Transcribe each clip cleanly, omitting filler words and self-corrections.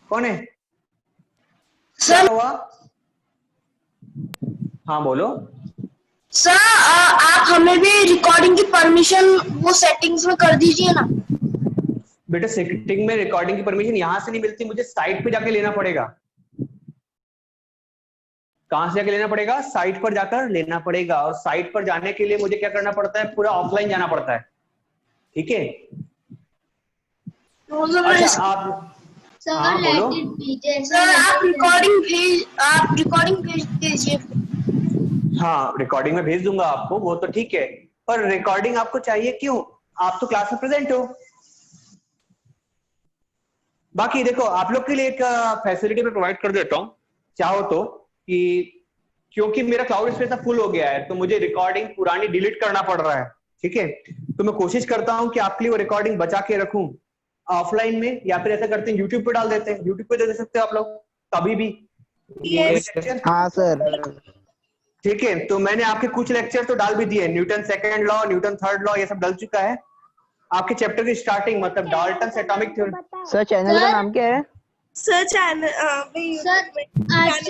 कौन है? क्या सर हुआ? हाँ बोलो। सर आप हमें भी रिकॉर्डिंग की परमिशन वो सेटिंग्स में कर दीजिए ना। बेटा सेटिंग में रिकॉर्डिंग की परमिशन यहाँ से नहीं मिलती, मुझे साइट पे जाके लेना पड़ेगा। कहां से जाके लेना पड़ेगा? साइट पर जाकर लेना पड़ेगा। और साइट पर जाने के लिए मुझे क्या करना पड़ता है? पूरा ऑफलाइन जाना पड़ता है। ठीक है। तो सर अच्छा आप, सर हाँ बोलो। लेट इट बी, जैसा सर आप रिकॉर्डिंग भेज दीजिए। हाँ रिकॉर्डिंग में भेज दूंगा आपको, वो तो ठीक है। पर रिकॉर्डिंग आपको चाहिए क्यों? आप तो क्लास में प्रेजेंट हो। बाकी देखो आप लोग के लिए एक फैसिलिटी में प्रोवाइड कर देता हूँ चाहो तो, कि क्योंकि मेरा क्लाउड स्पेस फुल हो गया है तो मुझे रिकॉर्डिंग पुरानी डिलीट करना पड़ रहा है। ठीक है। तो मैं कोशिश करता हूँ कि आपके लिए वो रिकॉर्डिंग बचा के रखूं ऑफलाइन में, या फिर ऐसा करते हैं यूट्यूब पे डाल देते हैं। यूट्यूब पे दे सकते हो आप लोग कभी भी कोई भी लेक्चर। हाँ सर। ठीक है। तो मैंने आपके कुछ लेक्चर तो डाल भी दिए, Newton second law, Newton third law, ये सब डल चुका है। आपके चैप्टर की स्टार्टिंग मतलब Dalton atomic theory. Sir channel का नाम क्या है? सर चैनल सर आज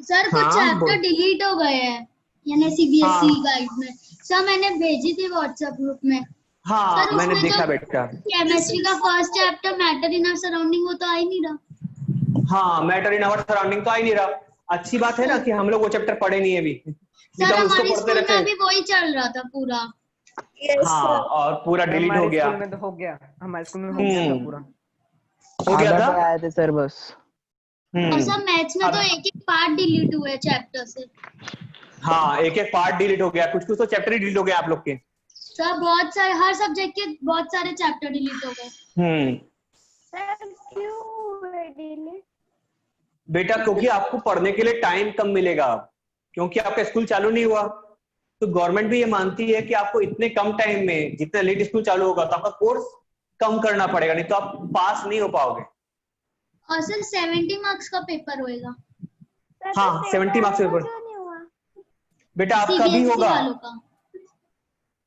सर कुछ हाँ चैप्टर डिलीट हो गए हैं यानी सीबीएसई हाँ गाइड में। सर मैंने भेजी थी व्हाट्सएप ग्रुप में। हाँ सर मैंने उसमें देखा जो बेटा। केमिस्ट्री का first chapter matter in our surrounding वो तो आ ही नहीं रहा। हाँ मैटर इन आवर सराउंडिंग तो आ ही नहीं रहा। अच्छी बात है ना कि हम लोग वो चैप्टर पढ़े नहीं है अभी, नहीं तो सर हम उसको हमारे पढ़ते स्कूल में रहते। अभी वही चल रहा था पूरा। हाँ और पूरा डिलीट हो हमारे गया। स्कूल में तो हो गया, हमारे स्कूल में हो गया था पूरा। हो गया आधा था। पढ़ाए थे सर बस। और सब मैथ्स में तो अब एक एक पार्ट डिलीट हुए चैप्टर से। हाँ एक एक पार्ट डिलीट हो गया, कुछ कुछ तो चैप्टर ही डिलीट हो गया आप लोग के। सर बहुत सारे हर सब्जेक्ट के बहुत सारे चैप्टर डिलीट हो गए। बेटा क्योंकि आपको पढ़ने के लिए टाइम कम मिलेगा, क्योंकि आपका स्कूल चालू नहीं हुआ। तो गवर्नमेंट भी ये मानती है कि आपको इतने कम टाइम में, जितना लेट स्कूल चालू होगा तो आपका कोर्स कम करना पड़ेगा, नहीं तो आप पास नहीं हो पाओगे। और सर 70 मार्क्स का पेपर होएगा हाँ 70 मार्क्स पेपर। बेटा आपका भी सीबीएसई होगा, वालों का।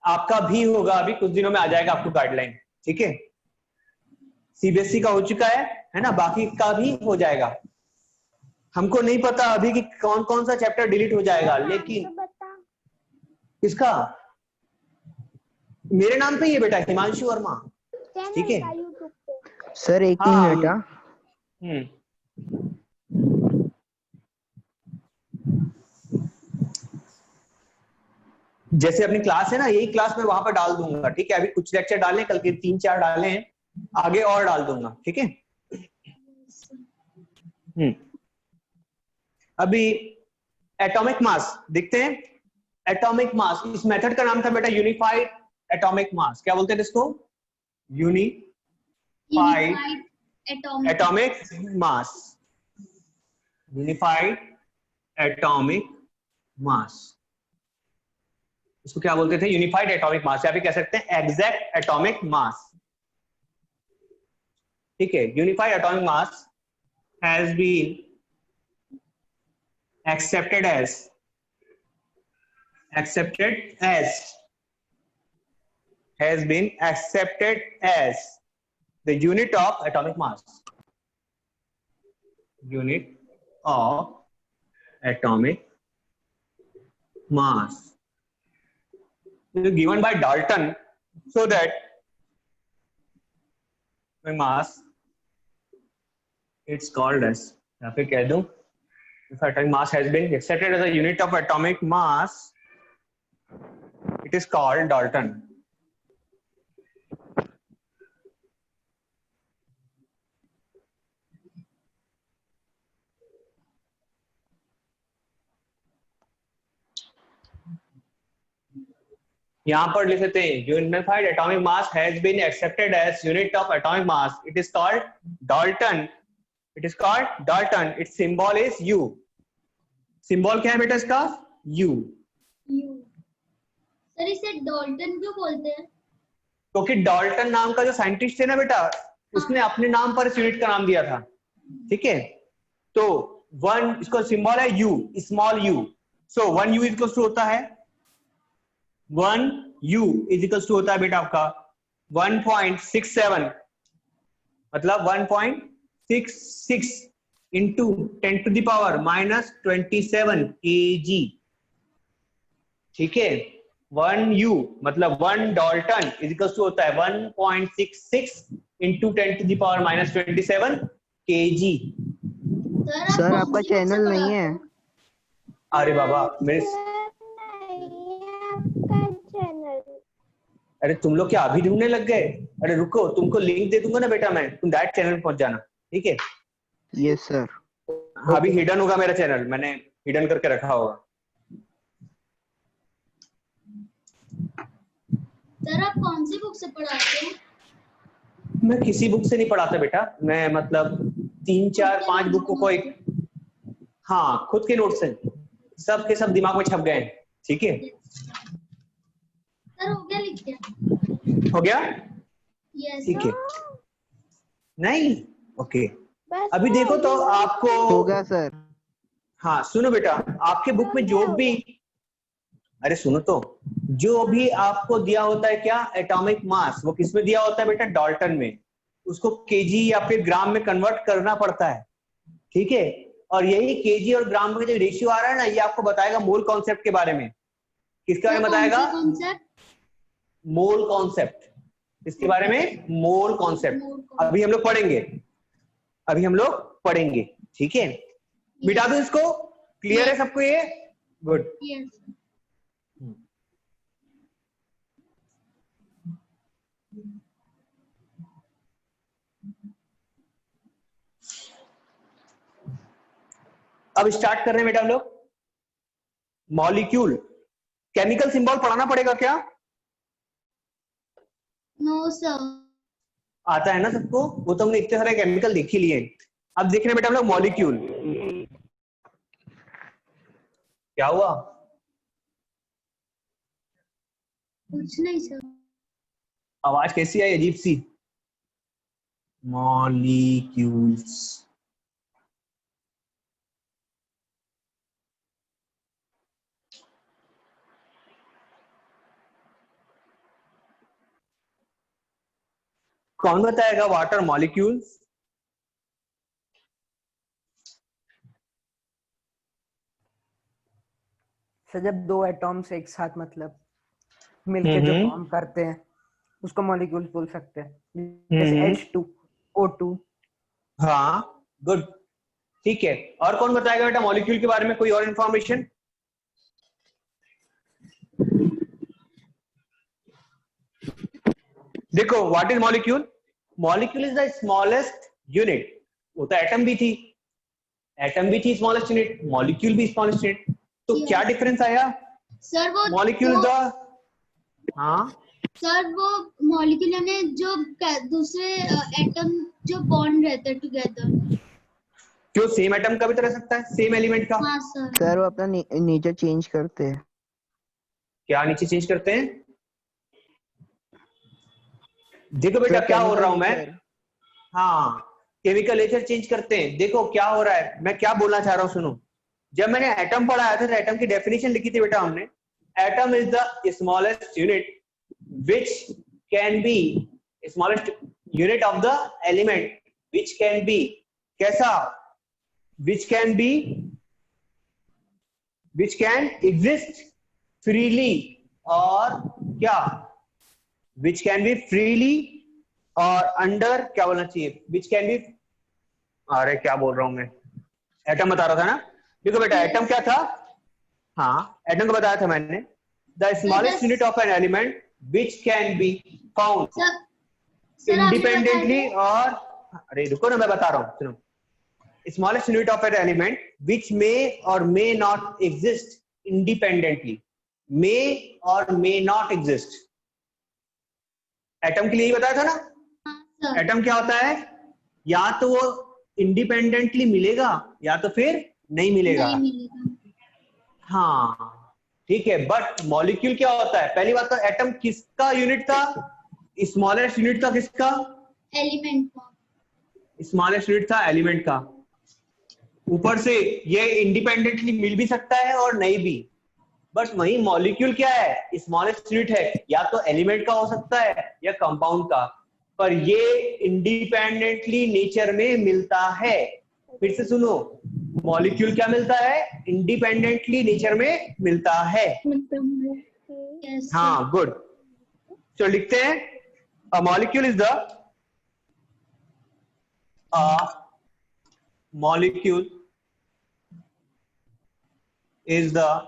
आपका भी होगा, अभी कुछ दिनों में आ जाएगा आपको गाइडलाइन। ठीक है। सीबीएसई का हो चुका है ना, बाकी का भी हो जाएगा। हमको नहीं पता अभी कि कौन कौन सा चैप्टर डिलीट हो जाएगा, लेकिन किसका? मेरे नाम पे ही है बेटा, हिमांशु वर्मा। ठीक है। सर एक हाँ मिनट। हाँ जैसे अपनी क्लास है ना, यही क्लास मैं वहां पर डाल दूंगा। ठीक है। अभी कुछ लेक्चर डाले, कल के 3-4 डाले हैं, आगे और डाल दूंगा। ठीक है। अभी एटॉमिक मास देखते हैं। एटॉमिक मास, इस मेथड का नाम था बेटा यूनिफाइड एटॉमिक मास। क्या बोलते हैं इसको? यूनिफाइड एटॉमिक मास। यूनिफाइड एटॉमिक मास, इसको क्या बोलते थे? यूनिफाइड एटॉमिक मास, या फिर कह सकते हैं एग्जैक्ट एटॉमिक मास। ठीक है। Unified atomic mass has been accepted as has been accepted as the unit of atomic mass. Unit of atomic mass is given by Dalton, so that mass it's called as, या फिर कह दूं, if atomic mass has been accepted as a unit of atomic mass, it is called Dalton. यहां पर लिख सकते हैं unified atomic mass has been accepted as unit of atomic mass, it is called Dalton. It is called Dalton. It's symbol is U. Symbol क्या है बेटा इसका? You. Sir इसे डॉल्टन क्यों बोलते हैं? क्योंकि डाल्टन नाम का जो साइंटिस्ट है ना बेटा, उसने अपने नाम पर इस यूनिट का नाम दिया था। ठीक है। तो वन, इसका सिंबल है U, small U. So 1 U equal to होता है 1 U इज इक्वल टू होता है बेटा आपका 1.67, मतलब 6 into 10 to the power minus 27 kg, ठीक है। 1 U मतलब 1 डाल्टन इज इक्वल टू होता है 1.66 into 10 to the power minus 27 kg। Sir आपका चैनल नहीं है। अरे बाबा मेरे, अरे तुम लोग क्या अभी ढूंढने लग गए? अरे रुको, तुमको लिंक दे दूंगा ना बेटा मैं, तुम डायरेक्ट चैनल पे पहुंच जाना, ठीक है। Yes sir. अभी हिडन होगा मेरा चैनल, मैंने हिडन करके रखा होगा। सर आप कौन सी बुक से पढ़ाते हैं? मैं किसी बुक से नहीं पढ़ाता बेटा, मैं मतलब 3 4 5 बुक को एक, हाँ खुद के नोट्स हैं, सब के सब दिमाग में छप गए हैं, ठीक है। सर हो गया लिख दिया? हो गया, यस ठीक है। नहीं, ओके। अभी देखो तो आपको हो गया सर। हाँ सुनो बेटा, आपके बुक में जो भी, अरे सुनो तो, जो भी आपको दिया होता है क्या एटॉमिक मास, वो किसमें दिया होता है बेटा? डाल्टन में। उसको केजी या फिर ग्राम में कन्वर्ट करना पड़ता है, ठीक है। और यही केजी और ग्राम में जो रेशियो आ रहा है ना, ये आपको बताएगा मोल कॉन्सेप्ट के बारे में। किसके बारे में बताएगा? Mole concept. इसके बारे में मोल कॉन्सेप्ट अभी हम लोग पढ़ेंगे, अभी हम लोग पढ़ेंगे, ठीक है। मिटा दो इसको, क्लियर है सबको ये? गुड। यस अब स्टार्ट कर रहे हैं बेटा हम लोग। मॉलिक्यूल, केमिकल सिंबल पढ़ाना पड़ेगा क्या? No sir. आता है ना सबको? वो तो हमने इतने सारे केमिकल देख ही लिए। अब देख रहे हैं बेटा हम लोग मॉलिक्यूल। क्या हुआ? कुछ नहीं सर। आवाज कैसी आई अजीब सी? मॉलिक्यूल्स, कौन बताएगा वाटर मॉलिक्यूल्स? सर जब दो एटॉम्स एक साथ मतलब मिलके जो फॉर्म करते हैं उसको मॉलिक्यूल्स बोल सकते हैं, जैसे H2O2। हाँ गुड, ठीक है। और कौन बताएगा बेटा मॉलिक्यूल के बारे में कोई और इंफॉर्मेशन? देखो what is molecule? Molecule is the smallest unit. वो तो एटम भी थी, एटम भी थी स्मॉलेस्ट यूनिट, मॉलिक्यूल भी स्मॉलेस्ट यूनिट। तो क्या डिफरेंस आया? सर वो मॉलिक्यूल द, हाँ सर वो मॉलिक्यूल यानी जो दूसरे एटम जो बॉन्ड रहते हैं टुगेदर। क्यों? सेम एटम का भी तो रह सकता है, सेम एलिमेंट का। हाँ सर। सर वो अपना नेचर चेंज करते हैं। क्या नीचे चेंज करते हैं? देखो बेटा क्या हो रहा हूं मैं, हाँ केमिकल नेचर चेंज करते हैं। देखो क्या हो रहा है, मैं क्या बोलना चाह रहा हूं सुनो। जब मैंने एटम पढ़ाया था तो एटम की डेफिनेशन लिखी थी बेटा हमने, atom is the smallest unit which can be smallest unit of the element which can be कैसा? which can exist freely और क्या? which can be freely और under क्या बोलना चाहिए? which can be, अरे क्या बोल रहा हूं मैं, एटम बता रहा था ना। देखो बेटा एटम क्या था, हाँ एटम को बताया था मैंने, the smallest unit of an element which can be found independently और, अरे रुको ना मैं बता रहा हूँ सुनो, smallest unit of an element which may or may not exist independently, may or may not exist। Atom के लिए ही बताया था ना। एटम क्या होता है? या तो वो इंडिपेंडेंटली मिलेगा या तो फिर नहीं मिलेगा। हाँ ठीक है, बट मॉलिक्यूल क्या होता है? पहली बात तो एटम किसका यूनिट था? स्मॉलेस्ट यूनिट था किसका? एलिमेंट का। स्मॉलेस्ट यूनिट था एलिमेंट का। ऊपर से ये इंडिपेंडेंटली मिल भी सकता है और नहीं भी, बट वही मॉलिक्यूल क्या है? स्मॉलेस्ट यूनिट है, या तो एलिमेंट का हो सकता है या कंपाउंड का। पर ये इंडिपेंडेंटली नेचर में मिलता है। फिर से सुनो, मॉलिक्यूल क्या मिलता है? इंडिपेंडेंटली नेचर में मिलता है। Yes, हाँ, गुड। तो लिखते हैं a molecule is the molecule is the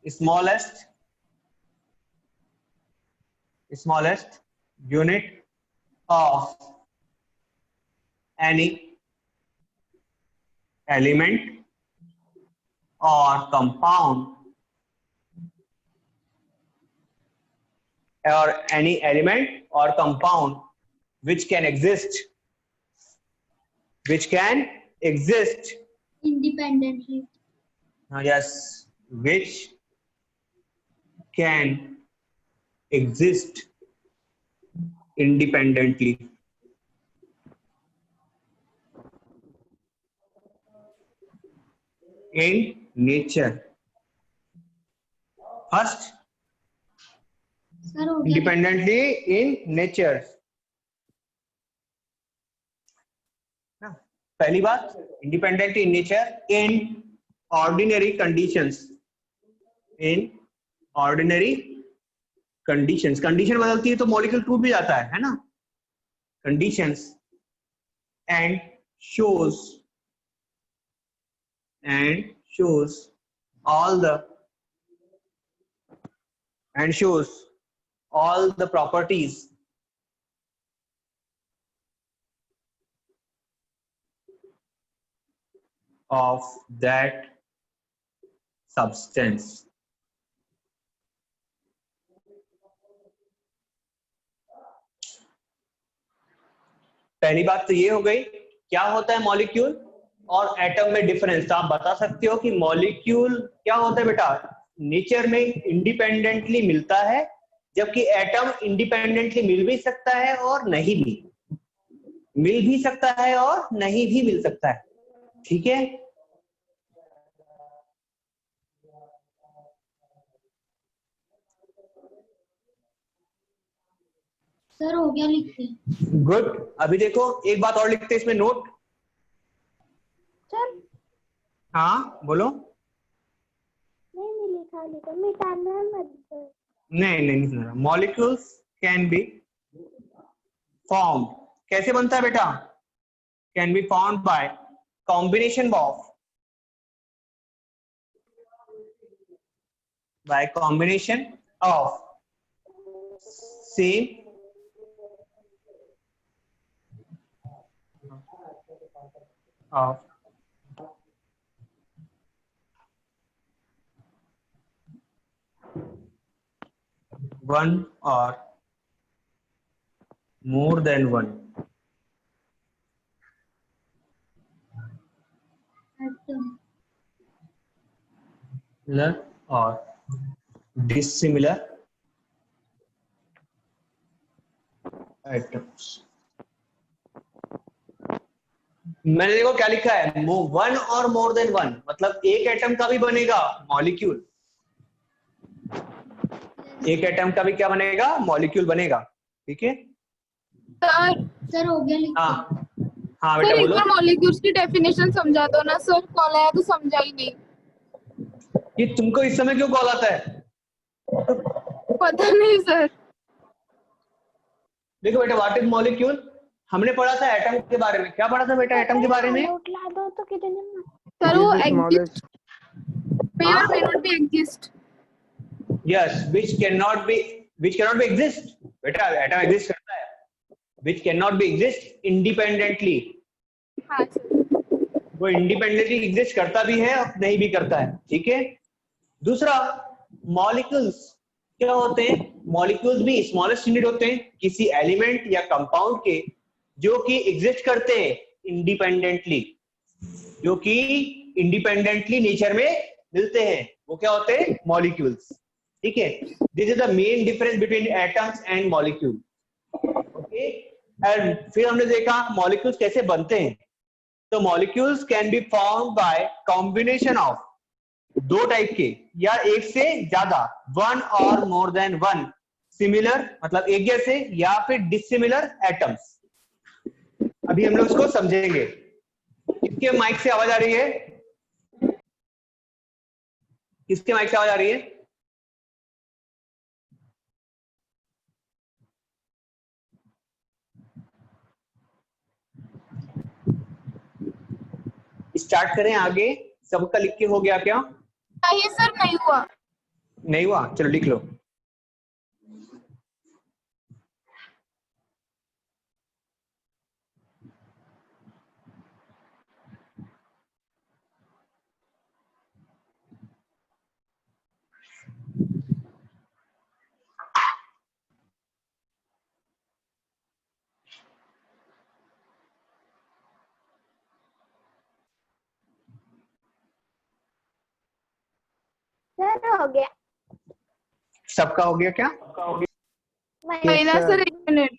smallest unit of any element or compound which can exist independently. yes, which can exist independently. In nature. First, sir हो गया। independently in nature. पहली बात, independently in nature in ordinary conditions. In ordinary conditions. Condition बदलती है तो molecule टूट भी जाता है ना? Conditions and shows all the properties of that substance. पहली बात तो ये हो गई, क्या होता है मॉलिक्यूल और एटम में डिफरेंस। तो आप बता सकते हो कि मॉलिक्यूल क्या होता है बेटा? नेचर में इंडिपेंडेंटली मिलता है, जबकि एटम इंडिपेंडेंटली मिल भी सकता है और नहीं भी मिल सकता है। ठीक है, सर हो गया, लिखते हैं। गुड। अभी देखो एक बात और लिखते हैं इसमें नोट। सर हाँ बोलो। नहीं लिखा मिटाना मत। नहीं सुन रहा। मॉलिक्यूल्स कैन बी फॉर्म्ड, कैसे बनता है बेटा? Can be formed by combination of same of one or more than one atom or dissimilar atoms। मैंने देखो क्या लिखा है, वन और मोर देन वन, मतलब एक एटम का भी बनेगा मॉलिक्यूल, एक एटम का भी क्या बनेगा? मॉलिक्यूल बनेगा। ठीक है सर हो गया, लिखते हैं। हाँ बेटा बोलो। मॉलिक्यूल्स की डेफिनेशन समझा दो ना सर, कॉल आया तो समझा ही नहीं। ये तुमको इस समय क्यों कॉल आता है? पता नहीं सर। देखो बेटा, व्हाट इज मॉलिक्यूल? हमने पढ़ा था एटम के बारे में। क्या पढ़ा था बेटा एटम के बारे में? उठला दो तो कितने सर वो This is the exist may or may not be exist। Yes, which cannot be exist। बेटा एटम एग्जिस्ट करता है, which cannot be exist independently। हाँ सर। वो इंडिपेंडेंटली एग्जिस्ट करता भी है और नहीं भी करता है। ठीक है, दूसरा मॉलिक्यूल्स क्या होते हैं? मॉलिक्यूल्स भी स्मॉलेस्ट यूनिट होते हैं किसी एलिमेंट या कंपाउंड के जो कि एग्जिस्ट करते हैं इंडिपेंडेंटली, जो कि इंडिपेंडेंटली नेचर में मिलते हैं, वो क्या होते हैं? मॉलिक्यूल्स। ठीक है, this is the main difference between atoms and molecule. Okay, and फिर हमने देखा मॉलिक्यूल्स कैसे बनते हैं। तो molecules can be formed by combination of दो टाइप के या एक से ज्यादा, वन और मोर देन वन सिमिलर मतलब एक जैसे या फिर डिसिमिलर एटम्स। अभी हम लोग इसको समझेंगे। किसके माइक से आवाज आ रही है? किसके माइक से आवाज आ रही है? स्टार्ट करें आगे। सबका लिख के हो गया क्या? नहीं सर, नहीं हुआ। नहीं हुआ? चलो लिख लो। सर हो गया। सबका हो गया क्या? नहीं ना सर, 1 मिनट।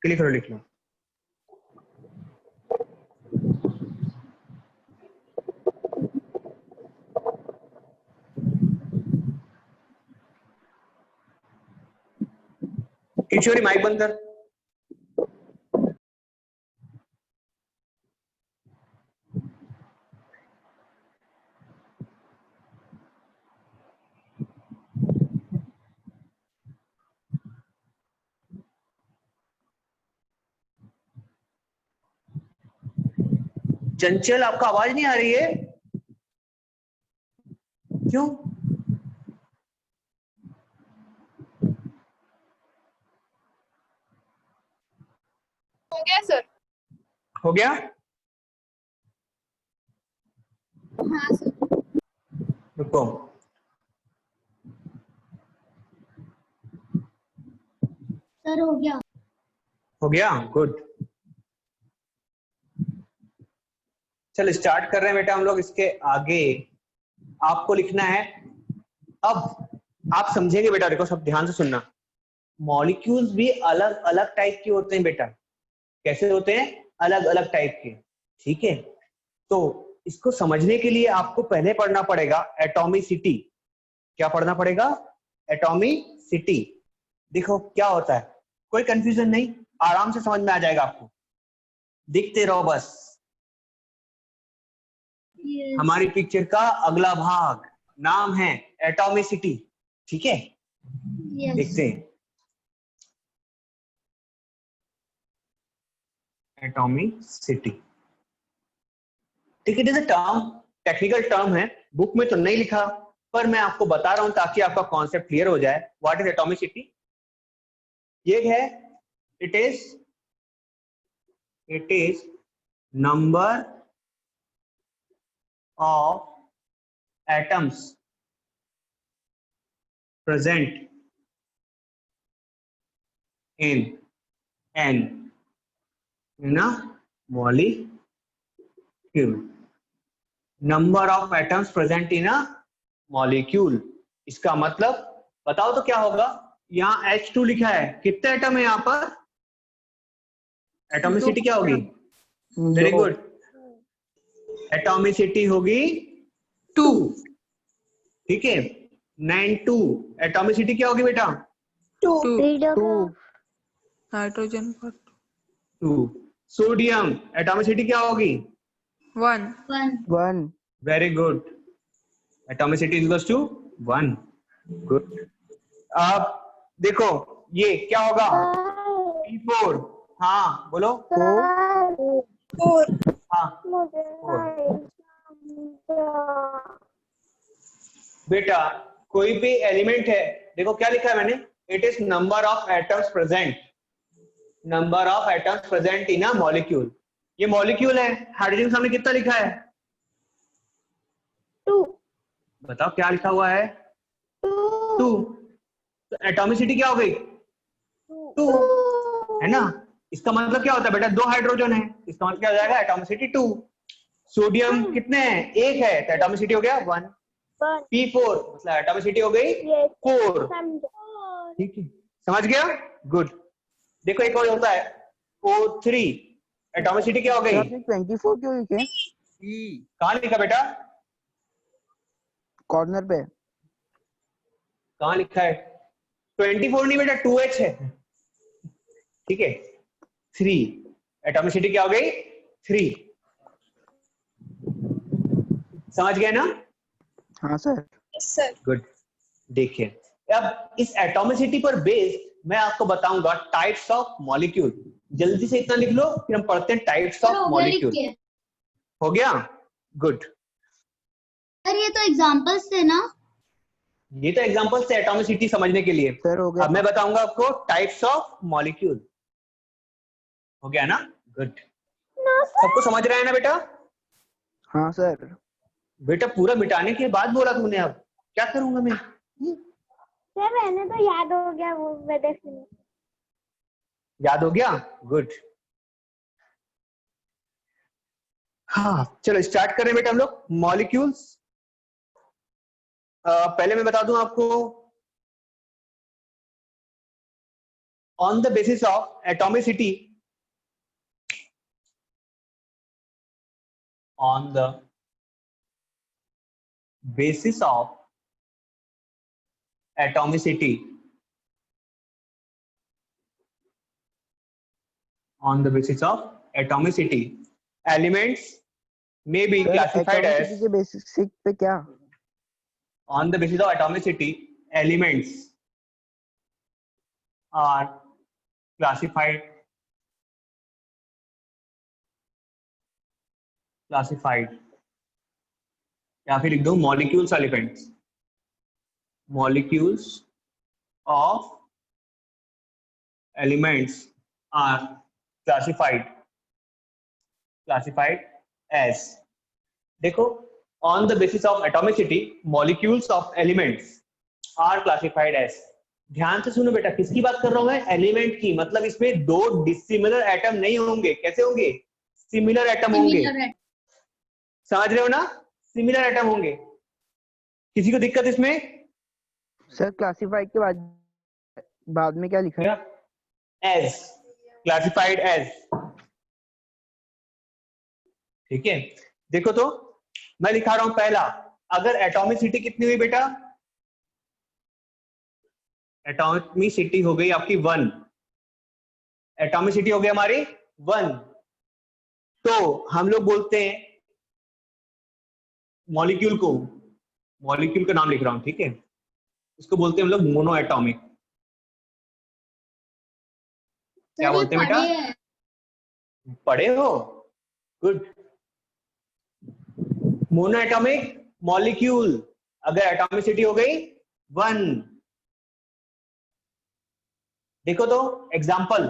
लिख लो लिख लो। किशोरी माइक बंद कर। चंचल, आपका आवाज नहीं आ रही है? क्यों? हो गया सर। हो गया? हाँ सर। रुको। सर हो गया। हो गया? गुड। चल स्टार्ट कर रहे हैं बेटा हम लोग। इसके आगे आपको लिखना है। अब आप समझेंगे बेटा, देखो सब ध्यान से सुनना। मॉलिक्यूल्स भी अलग अलग टाइप के होते हैं बेटा। कैसे होते हैं? अलग अलग टाइप के। ठीक है, तो इसको समझने के लिए आपको पहले पढ़ना पड़ेगा एटॉमिसिटी। क्या पढ़ना पड़ेगा? एटॉमिसिटी। देखो क्या होता है, कोई कंफ्यूजन नहीं, आराम से समझ में आ जाएगा आपको। दिखते रहो बस। Yes. हमारी पिक्चर का अगला भाग नाम है एटॉमिसिटी। ठीक है, Yes. देखते हैं। एटॉमिसिटी, ठीक है, it is a term, technical term है, बुक में तो नहीं लिखा, पर मैं आपको बता रहा हूं ताकि आपका कॉन्सेप्ट क्लियर हो जाए। What is atomicity? ये है, it is number of atoms present in a molecule. Number of atoms present in a molecule. इसका मतलब बताओ तो क्या होगा? यहाँ H2 लिखा है, कितने एटम है यहाँ पर? एटॉमिसिटी क्या होगी? वेरी गुड, एटॉमिसिटी होगी 2। ठीक है, 9 2। एटॉमिसिटी क्या होगी बेटा? 2 हाइड्रोजन पर 2। सोडियम एटॉमिसिटी क्या होगी? 1। 1 very good, atomicity equals to 1। Good. अब देखो ये क्या होगा? P4। हाँ बोलो। 4 हाँ मुझे बेटा, कोई भी एलिमेंट है, देखो क्या लिखा है मैंने, it is number of atoms present, number of atoms present in a molecule. ये मॉलिक्यूल है, हाइड्रोजन सामने कितना लिखा है? 2 बताओ क्या लिखा हुआ है? 2। तो एटॉमिसिटी क्या हो गई? 2 है ना। इसका मतलब क्या होता है बेटा? 2 हाइड्रोजन है, इसका मतलब क्या हो जाएगा? एटॉमिसिटी 2। सोडियम कितने हैं? 1 है, तो एटॉमिसिटी हो गया 1। P4 मतलब एटॉमिसिटी हो गई 4। ठीक है, समझ गया? गुड। देखो एक और होता है O3, एटॉमिसिटी क्या हो गई? आपने 24 क्यों लिखे? कहाँ लिखा बेटा? कॉर्नर पे। कहाँ लिखा है? 24 नहीं बेटा 2H है, ठीक है 3, एटॉमिसिटी क्या हो गई 3, समझ गए ना? हाँ सर। Sir good. देखिए अब इस एटॉमिसिटी पर बेस्ड मैं आपको बताऊंगा टाइप्स ऑफ मॉलिक्यूल। जल्दी से इतना लिख लो फिर हम पढ़ते हैं टाइप्स सर ऑफ हो गया लिख मॉलिक्यूल। के। हो गया? गुड। सर ये तो एग्जांपल्स थे ना? ये तो एग्जांपल से एटॉमिसिटी समझने के लिए। सर हो गया। अब मैं बताऊंगा आपको टाइप्स ऑफ मॉलिक्यूल। हो गया ना? गुड। सबको समझ रहा है ना बेटा? हाँ सर। बेटा पूरा मिटाने के बाद बोला तूने, अब क्या करूंगा मैं? सर मैंने तो याद हो गया वो डेफिनेशन। याद हो गया? गुड। हाँ चलो स्टार्ट करें बेटा हम लोग मॉलिक्यूल्स। पहले मैं बता दूं आपको on the basis of atomicity, on the basis of atomicity, on the basis of atomicity elements may be classified as, atomicity के बेसिस पे क्या? on the basis of atomicity elements are classified या फिर लिख दो molecules elements, molecules of elements are classified as. देखो on the basis of atomicity molecules of elements are classified as. ध्यान से सुनो बेटा, किसकी बात कर रहा हूं मैं? एलिमेंट की। मतलब इसमें दो डिसिमिलर एटम नहीं होंगे। कैसे होंगे? सिमिलर एटम होंगे। समझ रहे हो ना? सिमिलर एटम होंगे। किसी को दिक्कत इसमें? सर क्लासिफाइड के बाद में क्या लिखा है? As, classified as. ठीक है देखो तो मैं लिखा रहा हूं पहला, अगर एटॉमिसिटी कितनी हुई बेटा? एटॉमिसिटी हो गई आपकी 1, एटॉमिसिटी हो गई हमारी 1, तो हम लोग बोलते हैं मॉलिक्यूल को, मॉलिक्यूल का नाम लिख रहा हूं ठीक है, इसको बोलते हैं हम लोग मोनो एटॉमिक। क्या बोलते हैं बेटा? पढ़े हो? गुड। मोनो एटॉमिक मॉलिक्यूल अगर एटॉमिसिटी हो गई 1। देखो तो एग्जाम्पल,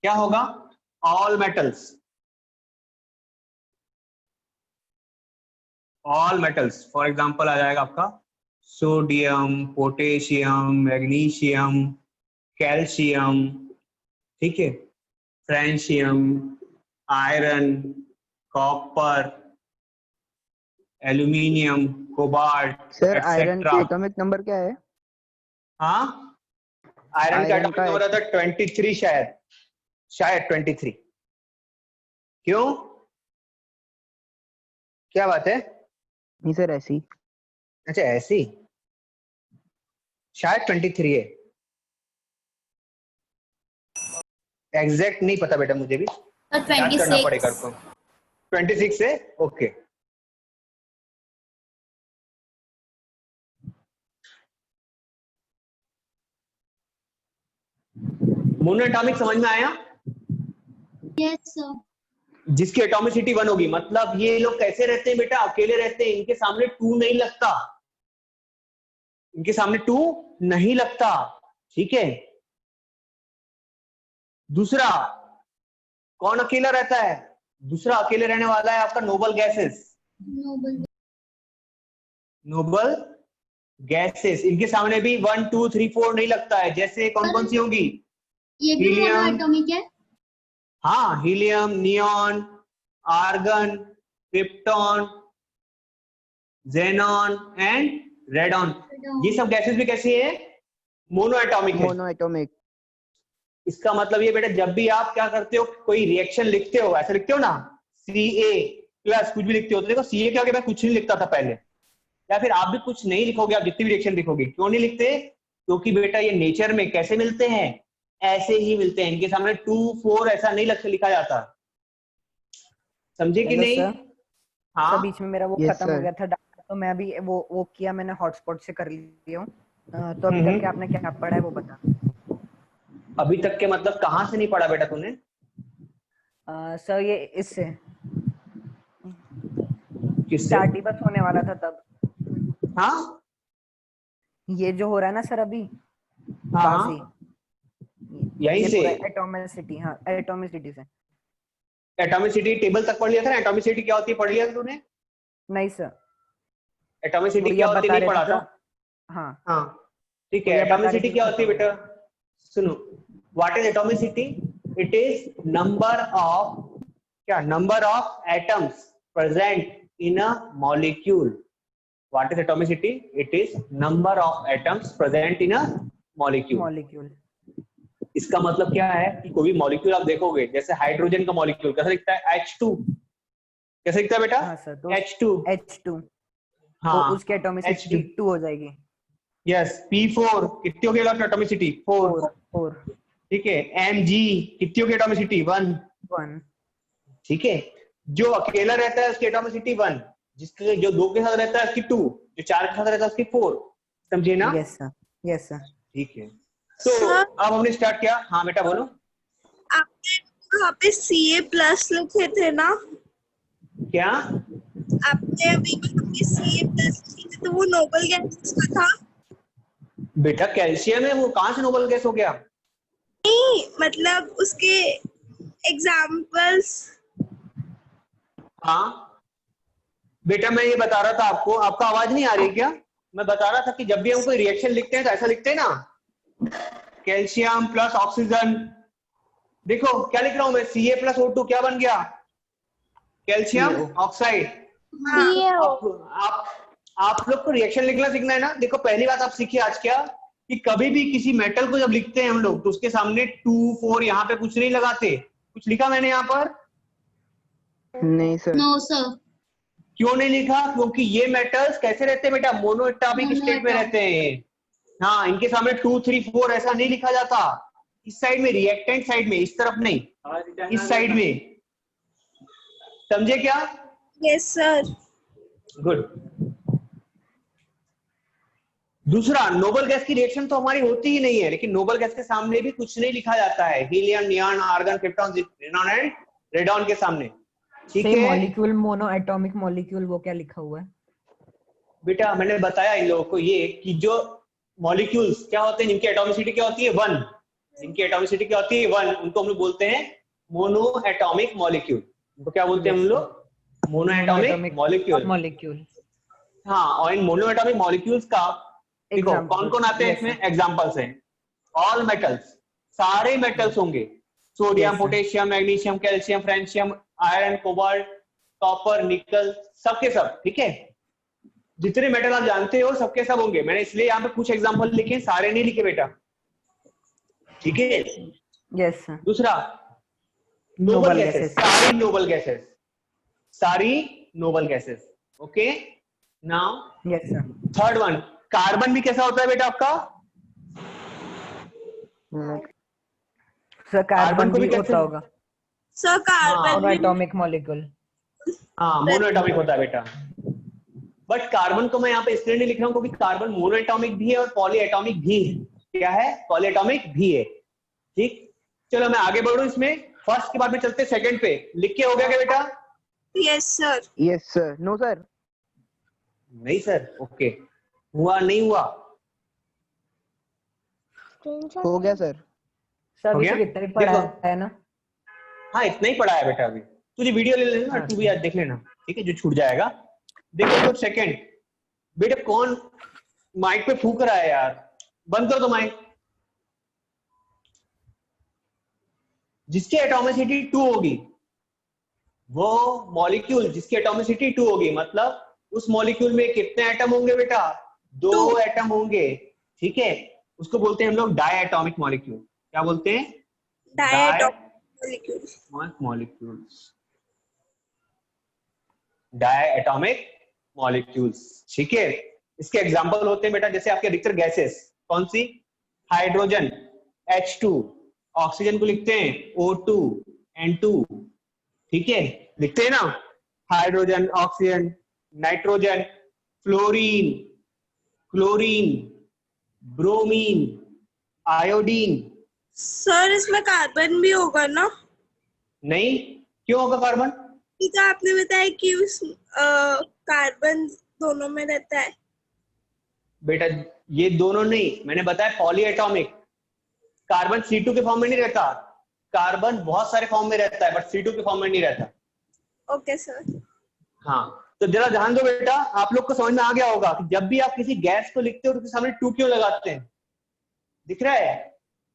क्या होगा? All metals, all metals for example आ जाएगा आपका सोडियम, पोटेशियम, मैग्नीशियम, कैल्शियम, ठीक है, francium, iron, copper, aluminium, cobalt. Sir iron का एटॉमिक नंबर क्या है? हाँ आयरन का एटॉमिक नंबर आता है 23 शायद 23। क्यों? क्या बात है? नहीं सर ऐसी। अच्छा ऐसी, शायद 23 है, एग्जैक्ट नहीं पता बेटा मुझे भी, याद करना पड़ेगा आपको। 26 है, ओके। मोनो एटॉमिक समझ में आया? Yes sir. जिसकी एटॉमिसिटी 1 होगी, मतलब ये लोग कैसे रहते हैं बेटा? अकेले रहते हैं, इनके सामने 2 नहीं लगता, इनके सामने 2 नहीं लगता, ठीक है। दूसरा कौन अकेला रहता है? दूसरा अकेले रहने वाला है आपका नोबल गैसेस, नोबल गैसेस, इनके सामने भी 1 2 3 4 नहीं लगता है। जैसे कौन कौन सी होंगी? ये भी मोनो एटॉमिक है। हाँ, helium, neon, argon, krypton, xenon and radon, ये सब गैसेस भी कैसी है? मोनो एटॉमिक है। Monoatomic. इसका मतलब ये बेटा, जब भी आप क्या करते हो, कोई रिएक्शन लिखते हो, ऐसा लिखते हो ना, Ca प्लस कुछ भी लिखते हो तो देखो सीए के आगे मैं कुछ नहीं लिखता था पहले, या फिर आप भी कुछ नहीं लिखोगे, आप जितनी भी रिएक्शन लिखोगे। क्यों नहीं लिखते? क्योंकि बेटा ये नेचर में कैसे मिलते हैं, ऐसे ही मिलते हैं, इनके सामने 2 4 ऐसा नहीं लिखा जाता। समझे कि हेलो नहीं? सर, हाँ सर बीच में मेरा वो Yes, खत्म हो sir. गया था डाटा, तो मैं अभी वो किया, मैंने हॉटस्पॉट से कर लिया हूँ। तो अभी तक के आपने क्या पढ़ा है वो बता। अभी तक के मतलब कहाँ से नहीं पढ़ा बेटा तूने? सर ये इससे किससे? स्टार्ट ही बस होने वाला था तब। हाँ ये जो हो रहा है ना सर अभी हाँ बाजी, यहीं ये से पूरा एटॉमिसिटी, हाँ एटॉमिसिटी से। एटॉमिसिटी टेबल तक पढ़ लिया था ना? एटॉमिसिटी क्या होती है पढ़ लिया था तूने? नहीं सर, एटॉमिसिटी वही क्या आप होती है बता नहीं रहे थे पढ़ा जो, था? हाँ हाँ ठीक है। वही आप बता रहे एटॉमिसिटी थे क्या जो होती है खत्म हो बेटा? सुनो, what is atomicity? It is number of, क्या? Number of atoms present in a molecule. What is atomicity? It is number of atoms present in a molecule. Molecule. इसका मतलब क्या है कि कोई भी मॉलिक्यूल आप देखोगे, जैसे हाइड्रोजन का मॉलिक्यूल कैसा दिखता है? H2 कैसे दिखता है बेटा? हाँ सर, तो H2 H2 तो हाँ उसकी एटॉमिसिटी H2 2 हो जाएगी। यस। P4 कितनी होगी एटॉमिसिटी? 4। 4 ठीक है। Mg कितनी होगी एटॉमिसिटी? 1। 1। ठीक है। जो अकेला रहता है उसकी एटॉमिसिटी 1, जिसके जो 2 के साथ रहता है उसकी 2, जो 4 के साथ रहता है उसकी 4। समझे ना? Yes sir, yes sir. ठीक है। तो सर, अब हमने स्टार्ट किया। हाँ बेटा बोलो। आपने वहाँ पे CA प्लस लिखे थे ना? क्या? आपने अभी वहाँ पे CA प्लस लिखे थे, तो वो नोबल गैसेस का था? बेटा कैल्शियम है, वो कहाँ से नोबल गैस हो गया? नहीं, मतलब उसके एग्जाम्पल्स। हाँ बेटा मैं ये बता रहा था आपको, आपका आवाज नहीं आ रही क्या? मैं बता रहा था कि जब भी हम कोई रिएक्शन लिखते हैं तो ऐसा लिखते हैं ना, कैल्शियम प्लस ऑक्सीजन। देखो क्या लिख रहा हूं मैं, Ca प्लस O2 क्या बन गया? Calcium oxide. आप लोग को रिएक्शन लिखना सीखना है ना। देखो पहली बात आप सीखिए आज क्या, कि कभी भी किसी मेटल को जब लिखते हैं हम लोग तो उसके सामने 2 4 यहाँ पे कुछ नहीं लगाते। कुछ लिखा मैंने यहाँ पर? नहीं सर. No sir. क्यों नहीं लिखा? क्योंकि ये मेटल्स कैसे रहते हैं बेटा? मोनोएटॉमिक स्टेट में रहते हैं। हाँ, इनके सामने 2 3 4 ऐसा नहीं लिखा जाता। इस साइड में, रिएक्टेंट साइड में, इस तरफ नहीं, इस साइड में। समझे क्या? Yes sir. गुड। दूसरा, नोबल गैस की रिएक्शन तो हमारी होती ही नहीं है, लेकिन नोबल गैस के सामने भी कुछ नहीं लिखा जाता है। हीलियम, नियॉन, आर्गन, क्रिप्टॉन, रेनॉन एंड रेडॉन के सामने। ठीक सही है मॉलिक्यूल, मोनो एटॉमिक मॉलिक्यूल, वो क्या लिखा हुआ है? बेटा, मैंने बताया इन लोगों को ये कि जो मॉलिक्यूल्स क्या होते हैं, जिनकी एटॉमिसिटी क्या होती है? 1। जिनकी एटॉमिसिटी क्या होती है? 1, उनको हम लोग बोलते हैं मोनो एटॉमिक मॉलिक्यूल। उनको क्या बोलते हैं हम लोग? Mono atomic molecule. मॉलिक्यूल। हाँ, और इन मोनो एटॉमिक मॉलिक्यूल्स का देखो कौन कौन आते हैं इसमें? एग्जांपल्स हैं ऑल मेटल्स, सारे मेटल्स होंगे। Sodium, potassium, magnesium, calcium, francium, iron, cobalt, copper, निकल, सबके सब। ठीक है, जितने मेटल आप जानते हो सबके सब होंगे। मैंने इसलिए यहाँ पे कुछ एग्जांपल लिखे, सारे नहीं लिखे बेटा। ठीक है। Yes sir. दूसरा, नोबल गैसेस, सारी नोबल गैसेस, सारी noble gases. Okay, now yes sir. Third one, carbon भी कैसा होता है बेटा आपका? सर कार्बन को भी कैसे? होता होगा। Sir carbon mono atomic molecule. हाँ, मोनो एटॉमिक होता है बेटा। बट कार्बन को मैं यहाँ पे इसलिए नहीं लिख रहा हूँ क्योंकि कार्बन मोनो एटॉमिक भी है और पॉली एटॉमिक भी है। क्या है? पॉली एटॉमिक भी है। ठीक, चलो मैं आगे बढ़ू इसमें। फर्स्ट के बाद में चलते सेकंड पे। लिख के हो गया क्या बेटा? Yes sir. Yes sir. No sir. नहीं सर। ओके, हुआ नहीं हुआ? हो गया सर. सर हो अभी गया? तक इतना ही पढ़ा देखो। है ना? हाँ, इतना ही पढ़ा है बेटा। अभी तुझे वीडियो ले लेना, तू भी आज देख लेना। ठीक है, जो छूट जाएगा। देखो तो सेकंड बेटा, कौन माइक पे फूक रहा है यार? बंद करो तो माइक। जिसकी एटॉमिसिटी 2 होगी, वो मॉलिक्यूल जिसकी एटॉमिसिटी 2 होगी, मतलब उस मॉलिक्यूल में कितने एटम होंगे बेटा? 2 एटम होंगे। ठीक है, उसको बोलते हैं हम लोग डाई एटॉमिक मॉलिक्यूल। क्या बोलते हैं? Diatomic molecule. Molecules. Diatomic molecules. ठीक है, इसके एग्जांपल होते हैं बेटा जैसे आपके अधिकतर गैसेस, कौन सी? हाइड्रोजन H2, ऑक्सीजन को लिखते हैं O2 N2। ठीक है, लिखते हैं ना, hydrogen, oxygen, nitrogen, fluorine, chlorine, bromine, iodine. Sir इसमें कार्बन भी होगा ना? नहीं, क्यों होगा कार्बन? ये तो आपने बताया कि उस कार्बन दोनों में रहता है। बेटा ये दोनों नहीं, मैंने बताया पॉली एटॉमिक। कार्बन C2 के फॉर्म में नहीं रहता, कार्बन बहुत सारे फॉर्म में रहता है बट C2 के फॉर्म में नहीं रहता। Okay sir. हाँ, तो जरा ध्यान दो बेटा, आप लोग को समझ में आ गया होगा कि जब भी आप किसी गैस को लिखते हो तो उसके सामने 2 क्यों लगाते हैं? दिख रहा है?